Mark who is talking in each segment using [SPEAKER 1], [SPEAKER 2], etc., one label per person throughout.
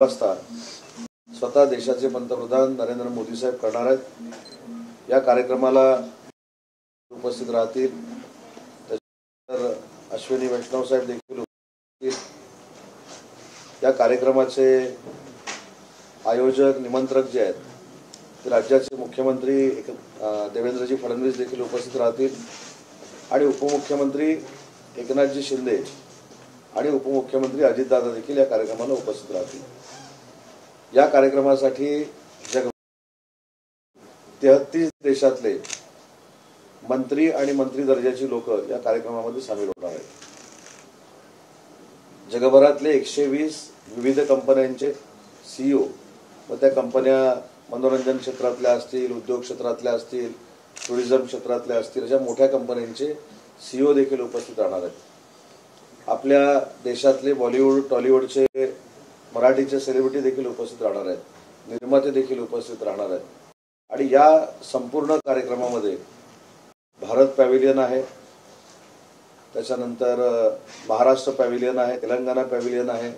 [SPEAKER 1] वाजता स्वतः देशाचे पंतप्रधान नरेंद्र मोदी साहेब करणार आहेत। या कार्यक्रमाला उपस्थित राहतील। त्यानंतर अश्विनी वैष्णव साहेब देखील उपस्थित। या कार्यक्रमाचे आयोजक निमंत्रक जे आहेत ते राज्याचे मुख्यमंत्री देवेंद्रजी फडणवीस देखील उपस्थित राहतील आणि उपमुख्यमंत्री एकनाथजी शिंदे आणि उपमुख्यमंत्री अजितदादा देखील या कार्यक्रमाला उपस्थित राहतील। या कार्यक्रमासाठी जग 33 देशातले मंत्री आणि मंत्री दर्जाची लोक या कार्यक्रमामध्ये सामील होणार आहेत। जगभरातले 120 विविध कंपन्यांचे सीईओ व त्या कंपन्या मनोरंजन क्षेत्रातल्या असतील, उद्योग क्षेत्रातल्या असतील, टुरिझम क्षेत्रातल्या असतील, अशा मोठ्या कंपन्यांचे सीईओ देखील उपस्थित राहणार आहेत। आपल्या देशातले बॉलिवूड, टॉलिवूडचे, मराठीचे सेलिब्रिटी देखील उपस्थित राहणार आहेत, निर्माते देखील उपस्थित राहणार आहेत। आणि या संपूर्ण कार्यक्रमामध्ये भारत पॅव्हिलियन आहे, त्याच्यानंतर महाराष्ट्र पॅव्हिलियन आहे, तेलंगणा पॅव्हिलियन आहे,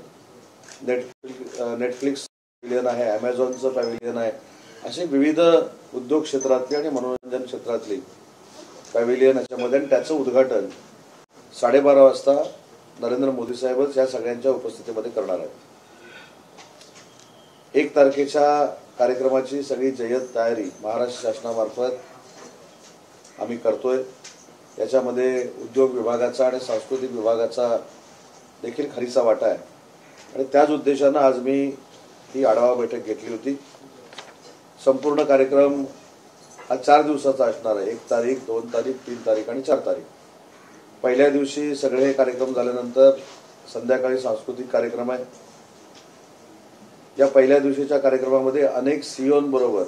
[SPEAKER 1] नेटफ्लिक्स पॅव्हिलियन आहे, ॲमेझॉनचं पॅव्हिलियन आहे, असे विविध उद्योग क्षेत्रातली आणि मनोरंजन क्षेत्रातली पॅव्हिलियन याच्यामध्ये। आणि त्याचं उद्घाटन 12:30 वाजता नरेंद्र मोदी साहेबच या सगळ्यांच्या उपस्थितीमध्ये करणार आहेत। 1 तारखेच्या कार्यक्रमाची सगळी जय्यत तयारी महाराष्ट्र शासनामार्फत आम्ही करतोय। याच्यामध्ये उद्योग विभागाचा आणि सांस्कृतिक विभागाचा देखील खरीचा वाटा आहे आणि त्याच उद्देशानं आज मी ही आढावा बैठक घेतली होती। संपूर्ण कार्यक्रम हा 4 दिवसाचा असणार आहे। 1 तारीख, 2 तारीख, 3 तारीख आणि 4 तारीख। पहिल्या दिवशी सगळे हे कार्यक्रम झाल्यानंतर संध्याकाळी सांस्कृतिक कार्यक्रम आहे। या पहिल्या दिवशीच्या कार्यक्रमामध्ये अनेक सीईओंबरोबर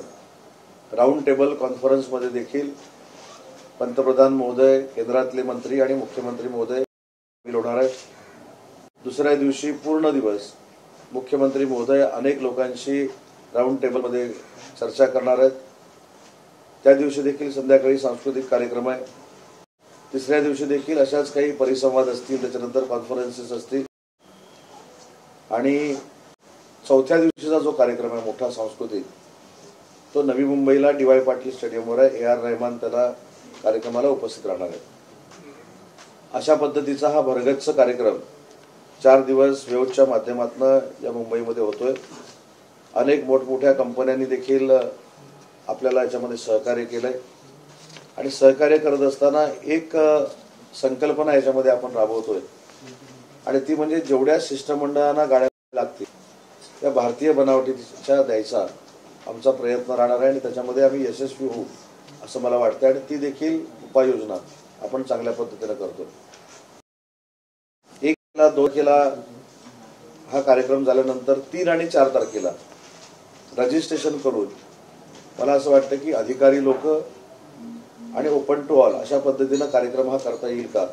[SPEAKER 1] राऊंड टेबल कॉन्फरन्समध्ये देखील पंतप्रधान महोदय, केंद्रातले मंत्री आणि मुख्यमंत्री महोदय सामील होणार आहेत। दुसऱ्या दिवशी पूर्ण दिवस मुख्यमंत्री महोदय अनेक लोकांशी राऊंड टेबलमध्ये चर्चा करणार आहेत। त्या दिवशी देखील संध्याकाळी सांस्कृतिक कार्यक्रम आहे। तिसऱ्या दिवशी देखील अशाच काही परिसंवाद असतील, त्याच्यानंतर कॉन्फरन्सेस असतील आणि चौथ्या दिवशीचा जो कार्यक्रम आहे मोठा सांस्कृतिक, तो नवी मुंबईला डी.वाय. पाटील स्टेडियमवर आहे। ए.आर. रहमान त्याला कार्यक्रमाला उपस्थित राहणार आहे। अशा पद्धतीचा हा भरगच्च कार्यक्रम 4 दिवस वेव्हच्या माध्यमातून या मुंबईमध्ये होतोय। अनेक मोठमोठ्या कंपन्यांनी देखील आपल्याला याच्यामध्ये सहकार्य केलंय आणि सहकार्य करत असताना एक संकल्पना याच्यामध्ये आपण राबवतोय आणि ती म्हणजे जेवढ्या शिष्टमंडळांना गाड्या लागतील त्या भारतीय बनावटीच्या द्यायचा आमचा प्रयत्न राहणार आहे आणि त्याच्यामध्ये आम्ही यशस्वी होऊ असं मला वाटतं आणि ती देखील उपाययोजना आपण चांगल्या पद्धतीने करतो। 1 ला 2 तारखेला हा कार्यक्रम झाल्यानंतर 3 आणि 4 तारखेला रजिस्ट्रेशन करून मला असं वाटतं की अधिकारी लोक आणि ओपन टू ऑल अशा पद्धतीनं कार्यक्रम हा करता येईल का,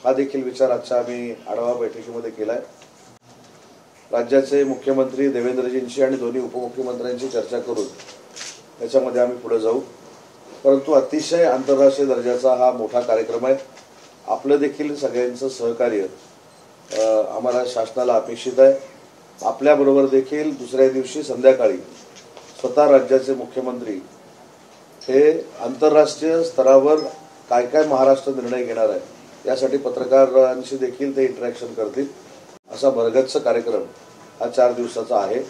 [SPEAKER 1] हा देखील विचार आजच्या आम्ही आढावा बैठकीमध्ये केलाय। राज्याचे मुख्यमंत्री देवेंद्रजींशी आणि दोन्ही उपमुख्यमंत्र्यांशी चर्चा करून त्याच्यामध्ये आम्ही पुढे जाऊ। परंतु अतिशय आंतरराष्ट्रीय दर्जाचा हा मोठा कार्यक्रम आहे। आपलं देखील सगळ्यांचं सहकार्य आम्हाला शासनाला अपेक्षित आहे। आपल्याबरोबर देखील दुसऱ्या दिवशी संध्याकाळी स्वतः राज्याचे मुख्यमंत्री हे आंतरराष्ट्रीय स्तरावर काय काय महाराष्ट्र निर्णय घेणार आहे यासाठी पत्रकारांशी देखील ते इंटरॅक्शन करतील। असा भरगच्च कार्यक्रम हा 4 दिवसाचा आहे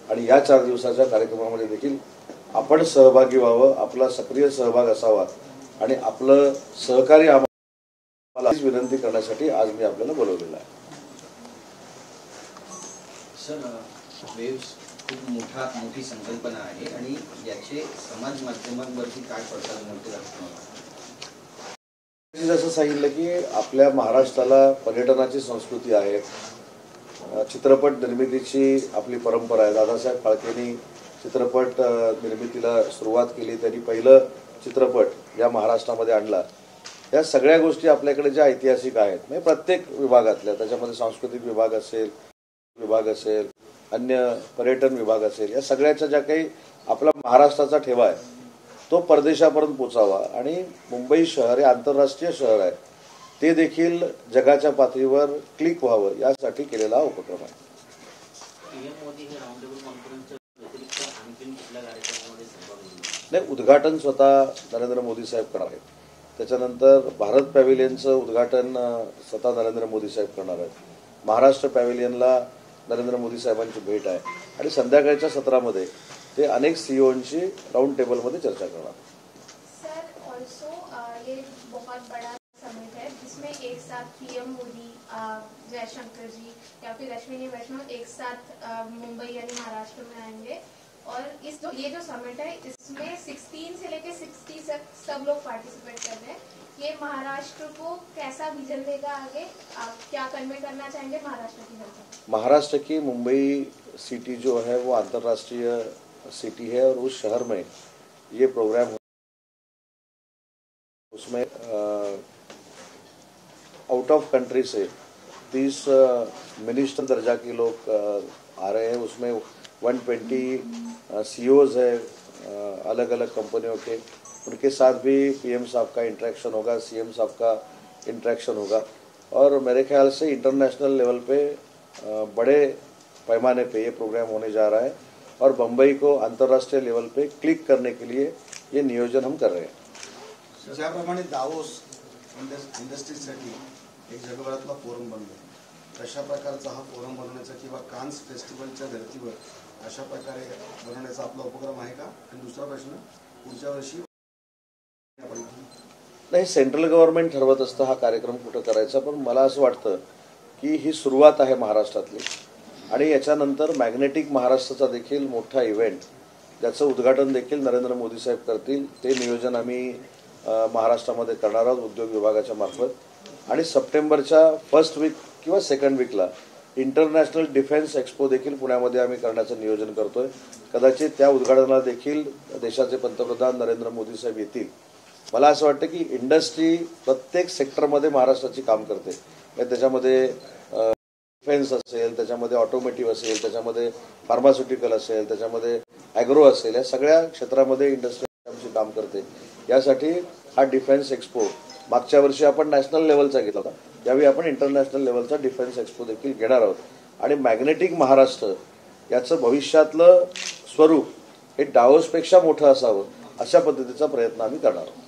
[SPEAKER 1] आणि या 4 दिवसाच्या कार्यक्रमामध्ये देखील आपण सहभागी व्हावं, आपला सक्रिय सहभाग असावा आणि आपलं सहकार्य आम्हाला विनंती करण्यासाठी आज मी आपल्याला बोलवलेलं आहे।
[SPEAKER 2] सर, वेव्स खूप मोठी संकल्पना आहे आणि याचे समाज माध्यमांवरती काय पडतात मोठे
[SPEAKER 1] जसं सांगितलं की आपल्या महाराष्ट्राला पर्यटनाची संस्कृती आहे, चित्रपट निर्मितीची आपली परंपरा आहे। दादासाहेब फाळकेंनी चित्रपट निर्मितीला सुरुवात केली, त्यांनी पहिलं चित्रपट या महाराष्ट्रामध्ये आणला। या सगळ्या गोष्टी आपल्याकडे ज्या ऐतिहासिक आहेत म्हणजे प्रत्येक विभागातल्या, त्याच्यामध्ये सांस्कृतिक विभाग असेल, अन्य पर्यटन विभाग असेल, या सगळ्याच्या ज्या काही आपला महाराष्ट्राचा ठेवा आहे तो परदेशापर्यंत पोचावा आणि मुंबई शहर हे आंतरराष्ट्रीय शहर आहे ते देखील जगाच्या पातळीवर क्लिक व्हावं यासाठी केलेला उपक्रम आहे।
[SPEAKER 3] पीएम मोदी हे राऊंड टेबल कॉन्फरन्सच्या व्यतिरिक्त आणखीन कुठल्या कार्यक्रमामध्ये सहभागी होणार?
[SPEAKER 1] नाही, उद्घाटन स्वतः नरेंद्र मोदी साहेब करणार आहेत. त्याच्यानंतर भारत पॅव्हिलियनचं उद्घाटन स्वतः नरेंद्र मोदी साहेब करणार आहेत. महाराष्ट्र पॅव्हिलियनला नरेंद्र मोदी साहेबांची भेट आहे आणि संध्याकाळच्या सत्रामध्ये ते अनेक सीईओंशी राऊंड टेबलमध्ये चर्चा करणार.
[SPEAKER 4] सर ऑल्सो ये बहुत बड़ा समिट है जिसमें एक साथ पीएम मोदी, जयशंकर जी या फिर अश्विनी वैष्णव एक साथ मुंबई यानी महाराष्ट्र में आएंगे और ये जो समिट है इसमें 16 से लेकर 60 तक सब लोग पार्टिसिपेट कर रहे हैं. ये महाराष्ट्र को कैसा विजन देगा आगे? आप क्या कन्वे करना चाहेंगे महाराष्ट्र की जनता?
[SPEAKER 1] महाराष्ट्र की मुंबई सिटी जो है वो अंतर्राष्ट्रीय सिटी है और उस शहर में ये प्रोग्राम उसमें out of country say 30 minister दर्जा के लोग आ रहे हैं. उसमें 120 सीईओज है अलग अलग कंपनियों के. उनके साथ भी पीएम साहब का इंटरेक्शन होगा, सीएम साहब का इंटरेक्शन होगा और मेरे ख्याल से इंटरनेशनल लेवल पे बड़े पैमाने पे ये प्रोग्राम होने जा रहा है और बम्बई को अंतर्राष्ट्रीय लेवल पे क्लिक करने के लिए ये नियोजन हम कर रहे हैं.
[SPEAKER 5] ज्याप्रमाणे दावोस इंडस्ट्रीजसाठी एक जगभरातला फोरम बनतो, तशा प्रकारचा हा फोरम बनवण्याचा किंवा कान्स फेस्टिवलच्या धर्तीवर अशा प्रकारे बनवण्याचा आपला उपक्रम आहे का? आणि दुसरा प्रश्न, पुढच्या वर्षी
[SPEAKER 1] नाही, सेंट्रल गव्हर्नमेंट ठरवत असतं हा कार्यक्रम कुठं करायचा, पण मला असं वाटतं की ही सुरुवात आहे महाराष्ट्रातली आणि याच्यानंतर मॅग्नेटिक महाराष्ट्राचा देखील मोठा इव्हेंट, त्याचं उद्घाटन देखील नरेंद्र मोदी साहेब करतील. ते नियोजन आम्ही महाराष्ट्रामध्ये करणार आहोत उद्योग विभागाच्या मार्फत आणि सप्टेंबरच्या फर्स्ट वीक किंवा सेकंड वीकला इंटरनॅशनल डिफेन्स एक्स्पो देखील पुण्यामध्ये आम्ही करण्याचं नियोजन करतोय. कदाचित त्या उद्घाटनाला देखील देशाचे पंतप्रधान नरेंद्र मोदी साहेब येतील. मला असं वाटतं की इंडस्ट्री प्रत्येक सेक्टरमध्ये महाराष्ट्राची काम करते. त्याच्यामध्ये डिफेन्स असेल, त्याच्यामध्ये ऑटोमोटिव्ह असेल, त्याच्यामध्ये फार्मास्युटिकल असेल, त्याच्यामध्ये ॲग्रो असेल, या सगळ्या क्षेत्रामध्ये इंडस्ट्री आमची काम करते. यासाठी हा डिफेन्स एक्स्पो मागच्या वर्षी आपण नॅशनल लेवलचा घेतला होता, यावेळी आपण इंटरनॅशनल लेवलचा डिफेन्स एक्स्पो देखील घेणार आहोत आणि मॅग्नेटिक महाराष्ट्र याचं भविष्यातलं स्वरूप हे डावोसपेक्षा मोठं असावं अशा पद्धतीचा प्रयत्न आम्ही करणार आहोत.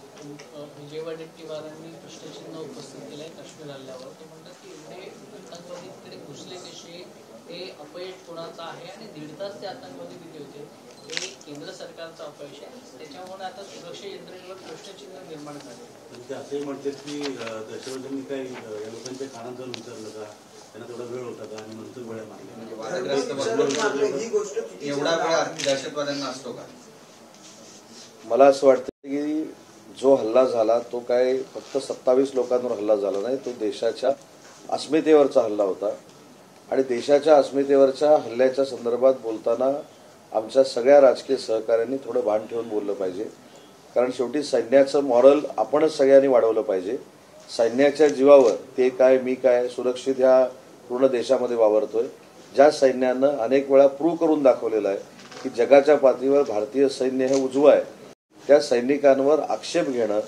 [SPEAKER 6] विजय वडेट्टीवारांनी प्रश्नचिन्ह उपस्थित केलंय काश्मीर हल्ल्यावर. ते म्हणतात की एवढे आतंकवादी तिकडे घुसले कसे, हे अपयश कोणाचं आहे आणि 1.5 तास ते आतंकवादी तिथे होते, हे केंद्र सरकारचं अपयश आहे. त्याच्यामुळे आता सुरक्षा यंत्रणेवर प्रश्नचिन्ह निर्माण झाले.
[SPEAKER 7] ते असंही म्हणतात की दहशतवाद्यांनी काही या लोकांच्या कानात जाऊन विचारलं का, त्यांना तेवढा वेळ होता का आणि नंतर गोळ्या मारल्या.
[SPEAKER 2] एवढा वेळ दहशतवाद्यांना असतो का?
[SPEAKER 1] मला असं वाटतं की जो हल्ला झाला तो काय फक्त 27 लोकांवर हल्ला झाला नाही, तो देशाच्या अस्मितेवरचा हल्ला होता आणि देशाच्या अस्मितेवरच्या हल्ल्याच्या संदर्भात बोलताना आमच्या सगळ्या राजकीय सहकाऱ्यांनी थोडं भान ठेवून बोललं पाहिजे. कारण शेवटी सैन्याचं मॉरल आपणच सगळ्यांनी वाढवलं पाहिजे. सैन्याच्या जीवावर ते काय मी काय सुरक्षित ह्या पूर्ण देशामध्ये वावरतोय. ज्या सैन्यानं अनेक वेळा प्रूव्ह करून दाखवलेलं आहे की जगाच्या पातळीवर भारतीय सैन्य हे उजवं आहे, त्या सैनिकांवर आक्षेप घेणं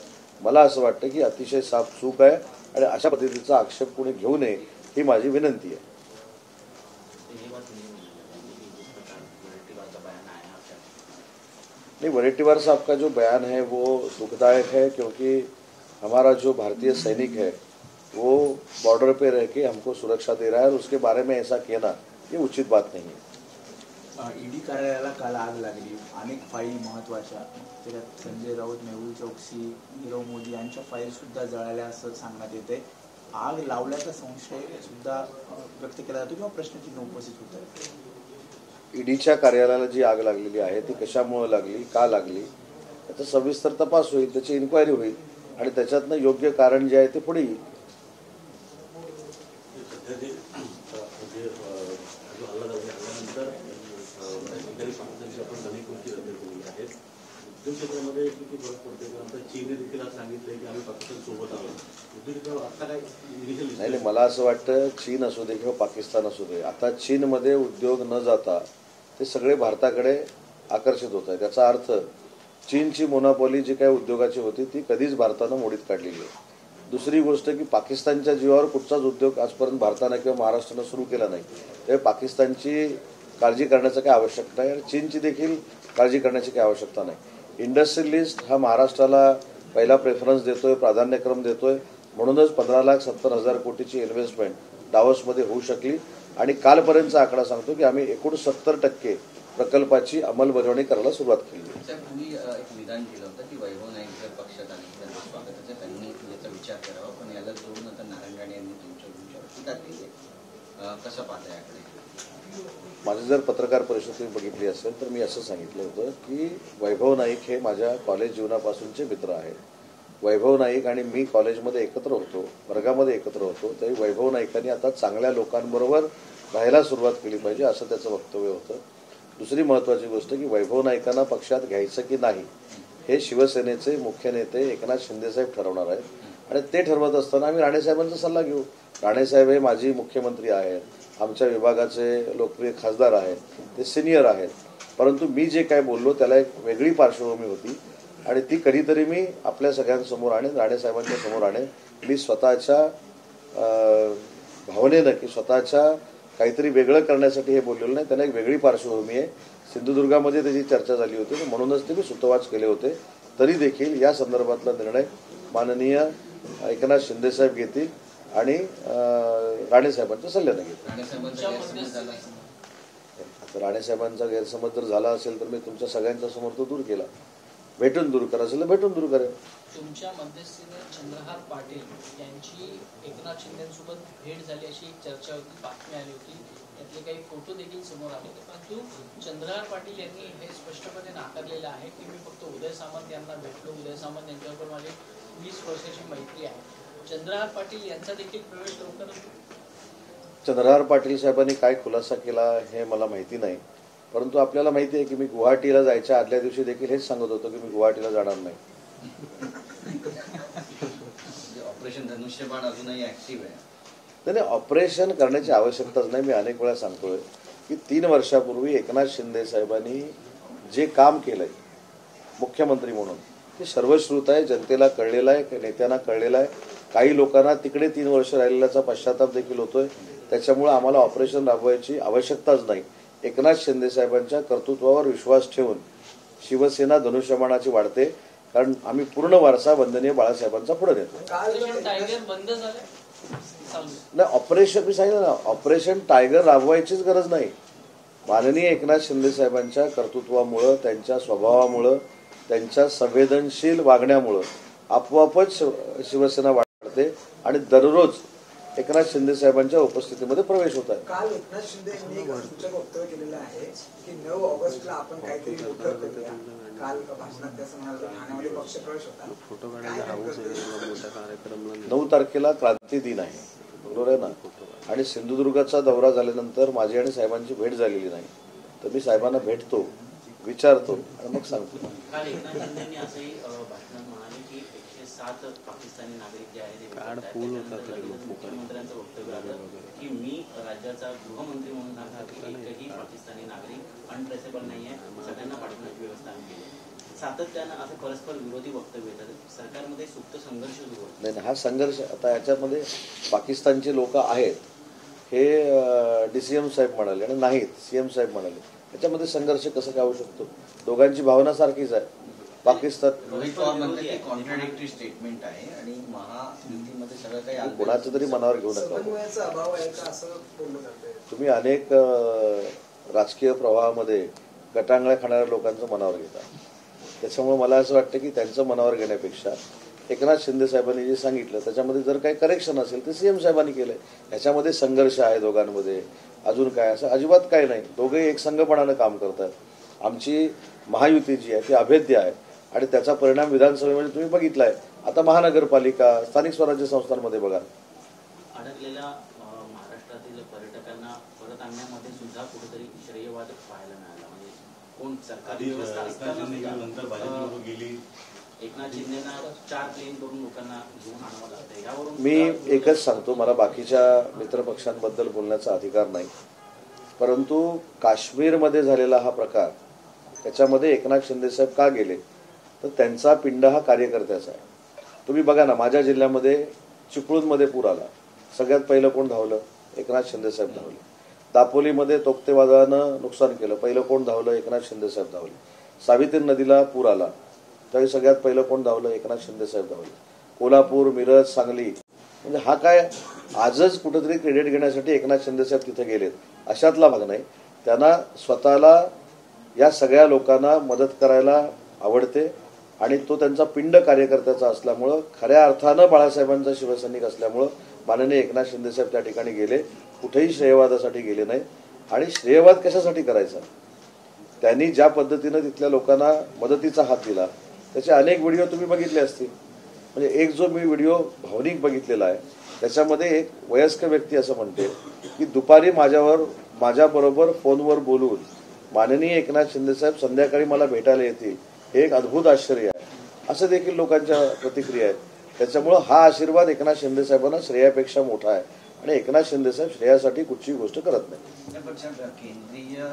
[SPEAKER 1] मला असं वाटतं की अतिशय साफ चूक आहे आणि अशा पद्धतीचा आक्षेप कोणी घेऊ नये ही माझी विनंती आहे. नहीं, वडेट्टीवार साहब का जो बयान है वो दुखदायक है क्योंकि हमारा जो भारतीय सैनिक है वो बॉर्डर पे रह के हमको सुरक्षा दे रहा है और उसके बारे में ऐसा कहना ये उचित बात नहीं है.
[SPEAKER 8] ईडी कार्यालयाला काल आग लागली. अनेक फाईल महत्त्वाच्या, त्याच्यात संजय राऊत, मेहुल चोक्सी, नीरव मोदी यांच्या फाईल सुद्धा जळाल्या असं सांगण्यात येते. आग लावल्याचा संशय सुद्धा व्यक्त केला जातो किंवा प्रश्नचिन्ह उपस्थित होत आहे.
[SPEAKER 1] ईडीच्या कार्यालयाला जी आग लागलेली आहे ती कशामुळे लागली, का लागली, याचा सविस्तर तपास होईल, त्याची इन्क्वायरी होईल आणि त्याच्यातनं योग्य कारण जे आहे ते पुढे येईल.
[SPEAKER 7] क्षेत्रामध्ये किती फरक पडते? कारण चीनने देखील आज सांगितलंय की आम्ही पाकिस्तान सोबत आहोत. आता काय
[SPEAKER 1] नाही, मला असं वाटतं चीन असू दे किंवा पाकिस्तान असू दे, आता चीनमध्ये उद्योग न जाता ते सगळे भारताकडे आकर्षित होत आहे. त्याचा अर्थ चीनची मोनोपॉली जी काही उद्योगाची होती ती कधीच भारतानं मोडीत काढलेली आहे. दुसरी गोष्ट की पाकिस्तानच्या जीवावर कुठचाच उद्योग आजपर्यंत भारतानं किंवा महाराष्ट्रानं सुरू केला नाही. ते पाकिस्तानची काळजी करण्याचं काही आवश्यकता नाही आणि चीनची देखील काळजी करण्याची काही आवश्यकता नाही. इंडस्ट्रियलिस्ट हा महाराष्ट्राला पहिला प्रेफरन्स देतोय, प्राधान्यक्रम देतोय, म्हणूनच 15,70,000 कोटीची इन्व्हेस्टमेंट डावोसमध्ये होऊ शकली आणि कालपर्यंतचा आकडा सांगतो की आम्ही एकूण 70% प्रकल्पाची अंमलबजावणी करायला सुरुवात केली.
[SPEAKER 2] तुम्ही एक विधान केलं होतं की वैभव नाईक जर पक्षात आले त्यांचं स्वागताचं त्यांनी याचा विचार करावा, पण याला जोडून आता नारायण राणे यांनी तुमच्यावर टीका केली आहे. कसं पाहता याकडे?
[SPEAKER 1] माझी जर पत्रकार परिषद तुम्ही बघितली असेल तर मी असं सांगितलं होतं की वैभव नाईक हे माझ्या कॉलेज जीवनापासूनचे मित्र आहेत. वैभव नाईक आणि मी कॉलेजमध्ये एकत्र होतो, वर्गामध्ये एकत्र होतो. तरी वैभव नाईकांनी आता चांगल्या लोकांबरोबर राहायला सुरुवात केली पाहिजे असं त्याचं वक्तव्य होतं. दुसरी महत्त्वाची गोष्ट की वैभव नाईकांना पक्षात घ्यायचं की नाही हे शिवसेनेचे मुख्य नेते एकनाथ शिंदेसाहेब ठरवणार आहेत आणि ते ठरवत असताना आम्ही राणेसाहेबांचा सल्ला घेऊ. राणेसाहेब हे माजी मुख्यमंत्री आहेत, आमच्या विभागाचे लोकप्रिय खासदार आहेत, ते सिनियर आहेत. परंतु मी जे काय बोललो त्याला एक वेगळी पार्श्वभूमी होती आणि ती कधीतरी मी आपल्या सगळ्यांसमोर आणेन, राणेसाहेबांच्या समोर आणेन. मी स्वतःच्या भावनेनं की स्वतःच्या काहीतरी वेगळं करण्यासाठी हे बोललेलं नाही. त्यांना एक वेगळी पार्श्वभूमी आहे. सिंधुदुर्गामध्ये त्याची चर्चा झाली होती, म्हणूनच ते मी सुतोवाच केले होते. तरी देखील या संदर्भातला निर्णय माननीय एकनाथ शिंदेसाहेब घेतील आणि राणेसाहेबांच्या सल्ल्याने घेतील. राणेसाहेबांचा गैरसमज जर झाला असेल तर मी तुमच्या सगळ्यांच्या समोर तो दूर केला. भेटून दूर करा असेल तर भेटून दूर करेल.
[SPEAKER 6] तुमच्या मध्यस्थीने चंद्रहार पाटील यांची एकनाथ शिंदेसोबत भेट झाली अशी एक चर्चा होती, बातमी आली होती, यातले काही फोटो देखील समोर आले होते. परंतु चंद्रहार पाटील यांनी हे स्पष्टपणे नाकारलेलं आहे की मी फक्त उदय सामंत यांना भेटलो, उदय सामंत यांच्याबरोबर माझी 20 वर्षाची मैत्री आहे. चंद्रहार पाटील यांचा देखील प्रवेश लवकरच.
[SPEAKER 1] चंद्रहार पाटील साहेबांनी काय खुलासा केला हे मला माहिती नाही, परंतु आपल्याला माहिती आहे की मी गुवाहाटीला जायच्या आदल्या दिवशी देखील हेच सांगत होतो की मी गुवाहाटीला जाणार नाही.
[SPEAKER 2] ऑपरेशन धनुष्यबाण अजूनही ऍक्टिव्ह आहे.
[SPEAKER 1] नाही, ऑपरेशन करण्याची आवश्यकताच नाही. मी अनेक वेळा सांगतोय की 3 वर्षापूर्वी एकनाथ शिंदे साहेबांनी जे काम केलंय मुख्यमंत्री म्हणून ते सर्वश्रुत आहे, जनतेला कळलेलं आहे, नेत्यांना कळलेलं आहे. काही लोकांना तिकडे 3 वर्ष राहिलेल्याचा पश्चाताप देखील होतोय. त्याच्यामुळे आम्हाला ऑपरेशन राबवायची आवश्यकताच नाही. एकनाथ शिंदे साहेबांच्या कर्तृत्वावर विश्वास ठेवून शिवसेना धनुष्यबाणाची वाढते, कारण आम्ही पूर्ण वारसा वंदनीय बाळासाहेबांचा पुढे नेतो.
[SPEAKER 6] टायगर बंद झालं
[SPEAKER 1] नाही, ऑपरेशन मी सांगितलं ना, ऑपरेशन टायगर राबवायचीच गरज नाही. माननीय एकनाथ शिंदे साहेबांच्या कर्तृत्वामुळं, त्यांच्या स्वभावामुळं, त्यांच्या संवेदनशील वागण्यामुळं आपोआपच शिवसेना वाढते आणि दररोज एकनाथ शिंदे साहेबांच्या उपस्थितीमध्ये प्रवेश होत आहे.
[SPEAKER 9] काल एकनाथ शिंदे यांनी एक सूचक वक्तव्य केलेलं आहे की 9 ऑगस्टला आपण काहीतरी मोठं करूया. काल भाषणात त्या म्हणाले ठाण्यामध्ये पक्षप्रवेश होता.
[SPEAKER 1] 9 तारखेला क्रांती दिन आहे, बरोबर आहे ना. आणि सिंधुदुर्गाचा दौरा झाल्यानंतर माझी आणि साहेबांची भेट झालेली नाही, तर मी साहेबांना भेटतो, विचारतो आणि मग सांगतो.
[SPEAKER 3] काल एकनाथ शिंदेंनी असंही भाषणात म्हणाले की 107 पाकिस्तानी नागरिक जे आहेत मुख्यमंत्र्यांचं वक्तव्य आलं की मी राज्याचा गृहमंत्री म्हणून एकही पाकिस्तानी नागरिक अनट्रेसेबल नाहीये, सगळ्यांना पाठवण्याची व्यवस्था आम्ही केली. सातत्यानं असं परस्पर विरोधी वक्तव्य येतात. सरकारमध्ये सुप्त संघर्ष सुरू होतो.
[SPEAKER 1] नाही, हा संघर्ष आता याच्यामध्ये पाकिस्तानचे लोक आहेत हे DCM साहेब म्हणाले आणि नाहीत CM साहेब म्हणाले. याच्यामध्ये संघर्ष कसं काय होऊ शकतो? दोघांची भावना सारखीच आहे. पाकिस्तान
[SPEAKER 2] रोहित पवार म्हणते की कॉन्ट्राडिक्टरी स्टेटमेंट आहे आणि महायुतीमध्ये सगळं काही
[SPEAKER 1] कोणाचं तरी मनावर घेऊ नका.
[SPEAKER 9] समन्वयाचा अभाव आहे का असं बोललं जातंय.
[SPEAKER 1] तुम्ही अनेक राजकीय प्रवाहामध्ये गटांगळ्या खाणाऱ्या लोकांचं मनावर घेता. त्याच्यामुळे मला असं वाटतं की त्यांचं मनावर घेण्यापेक्षा एकनाथ शिंदे साहेबांनी जे सांगितलं त्याच्यामध्ये जर काही करेक्शन असेल तर CM साहेबांनी केलंय. ह्याच्यामध्ये संघर्ष आहे दोघांमध्ये, अजून काय असं अजिबात काय नाही. दोघे एक संघपणानं काम करतात. आमची महायुती जी आहे ती अभेद्य आहे आणि त्याचा परिणाम विधानसभेमध्ये तुम्ही बघितलाय. आता महानगरपालिका, स्थानिक स्वराज्य संस्थांमध्ये बघा.
[SPEAKER 3] अडकलेल्या महाराष्ट्रातील पर्यटकांना परत आणण्यामध्ये सुद्धा कुठेतरी श्रेयवाद पाहायला मिळाला. म्हणजे कोण सरकारी व्यवस्था असताना
[SPEAKER 7] गेली.
[SPEAKER 3] एकनाथ शिंदेना 4 प्लेन करून लोकांना घेऊन आणावं लागतं. यावरून
[SPEAKER 1] मी एकच सांगतो, मला बाकीच्या मित्रपक्षांबद्दल बोलण्याचा अधिकार नाही, परंतु काश्मीरमध्ये झालेला हा प्रकार त्याच्यामध्ये एकनाथ शिंदे साहेब का गेले तर त्यांचा पिंड हा कार्यकर्त्याचा आहे. तुम्ही बघा ना, माझ्या जिल्ह्यामध्ये चिपळूणमध्ये पूर आला, सगळ्यात पहिलं कोण धावलं? एकनाथ शिंदे साहेब धावले. दापोलीमध्ये तोक्ते वादळानं नुकसान केलं, पहिलं कोण धावलं? एकनाथ शिंदे साहेब धावले. सावित्री नदीला पूर आला, त्यावेळी सगळ्यात पहिलं कोण धावलं? एकनाथ शिंदे साहेब धावले. कोल्हापूर, मिरज, सांगली, म्हणजे हा काय आजच कुठेतरी क्रेडिट घेण्यासाठी एकनाथ शिंदे साहेब तिथे गेलेत अशातला भाग नाही. त्यांना स्वतःला या सगळ्या लोकांना मदत करायला आवडते आणि तो त्यांचा पिंड कार्यकर्त्याचा असल्यामुळं, खऱ्या अर्थानं बाळासाहेबांचा शिवसैनिक असल्यामुळं माननीय एकनाथ शिंदे साहेब त्या ठिकाणी गेले, कुठेही श्रेयवादासाठी गेले नाही. आणि श्रेयवाद कशासाठी करायचा? त्यांनी ज्या पद्धतीनं तिथल्या लोकांना मदतीचा हात दिला त्याचे अनेक व्हिडिओ तुम्ही बघितले असतील. म्हणजे एक जो मी व्हिडिओ भावनिक बघितलेला आहे त्याच्यामध्ये एक वयस्कर व्यक्ती असं म्हणते की दुपारी माझ्याबरोबर फोनवर बोलून माननीय एकनाथ शिंदे साहेब संध्याकाळी मला भेटायला येतील, हे एक अद्भुत आश्चर्य आहे, असं देखील लोकांच्या प्रतिक्रिया आहेत. त्याच्यामुळं हा आशीर्वाद एकनाथ शिंदे साहेबांना श्रेयापेक्षा मोठा आहे आणि एकनाथ शिंदे साहेब श्रेयासाठी कुठचीही गोष्ट करत नाही.
[SPEAKER 2] केंद्रीय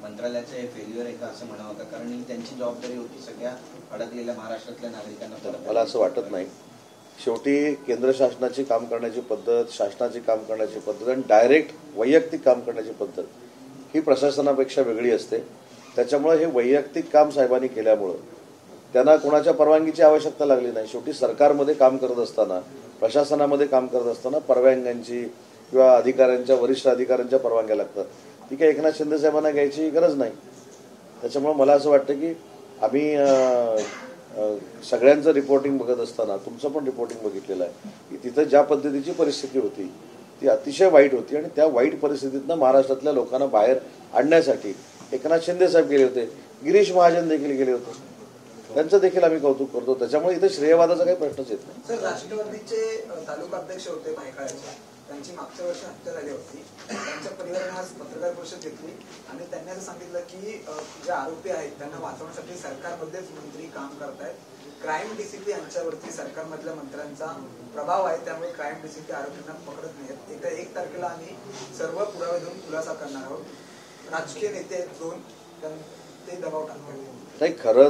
[SPEAKER 2] मंत्रालयाचं हे फेल्युअर आहे का असं म्हणावं होतं? कारण ही त्यांची जबाबदारी होती सगळ्या अडकलेल्या महाराष्ट्रातल्या नागरिकांना.
[SPEAKER 1] मला असं वाटत नाही. शेवटी केंद्र शासनाची काम करण्याची पद्धत, शासनाची काम करण्याची पद्धत आणि डायरेक्ट वैयक्तिक काम करण्याची पद्धत ही प्रशासनापेक्षा वेगळी असते. त्याच्यामुळे हे वैयक्तिक काम साहेबांनी केल्यामुळं त्यांना कोणाच्या परवानगीची आवश्यकता लागली नाही. शेवटी सरकारमध्ये काम करत असताना, प्रशासनामध्ये काम करत असताना परवानग्यांची किंवा अधिकाऱ्यांच्या, वरिष्ठ अधिकाऱ्यांच्या परवानग्या लागतात. ती काही एकनाथ शिंदे साहेबांना घ्यायची गरज नाही. त्याच्यामुळे मला असं वाटतं की आम्ही सगळ्यांचं रिपोर्टिंग बघत असताना तुमचं पण रिपोर्टिंग बघितलेलं आहे की तिथं ज्या पद्धतीची परिस्थिती होती ती अतिशय वाईट होती आणि त्या वाईट परिस्थितीतनं महाराष्ट्रातल्या लोकांना बाहेर आणण्यासाठी एकनाथ शिंदे साहेब गेले होते, गिरीश महाजन देखील गेले होते, त्यांचं देखील आम्ही कौतुक करतो. त्याच्यामुळे इथे श्रेयवादाचा काही प्रश्नच येत नाही.
[SPEAKER 9] सर, राष्ट्रवादीचे तालुका अध्यक्ष होते भायखळ्याचे, त्यांची मागच्या वर्षी हत्या झाली होती. त्यांच्या परिवाराने आज पत्रकार परिषद घेतली आणि त्यांनी असं सांगितलं की जे आरोपी आहेत त्यांना वाचवण्यासाठी सरकारमध्येच मंत्री काम करतायत. क्राईम डीसीपी यांच्यावरती सरकारमधल्या मंत्र्यांचा प्रभाव आहे, त्यामुळे क्राईम डीसीपी आरोपींना पकडत नाहीत. येत्या 1 तारखेला आम्ही सर्व पुरावे देऊन खुलासा करणार आहोत. राजकीय नेते आहेत 2, ते दबाव टाकतात.
[SPEAKER 1] नाही, खरं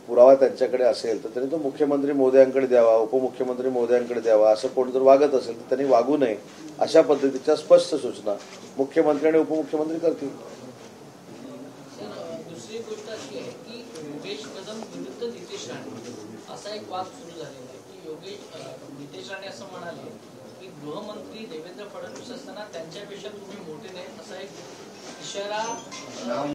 [SPEAKER 1] पुरावा त्यांच्याकडे असेल तर त्यांनी तो मुख्यमंत्री महोदयांकडे द्यावा, उपमुख्यमंत्री महोदयांकडे द्यावा. असं कोण जर वागत असेल तर त्यांनी वागू नये अशा पद्धतीच्या स्पष्ट सूचना मुख्यमंत्री आणि उपमुख्यमंत्री करतील.
[SPEAKER 6] दुसरी गोष्ट अशी आहे की योगेश कदम विरुद्ध नितेश राणे असा एक वाद सुरू झालेला आहे की नितेश राणे असं म्हणाले की गृहमंत्री देवेंद्र फडणवीस असताना त्यांच्यापेक्षा तुम्ही मोठे नाही, असा एक इशारा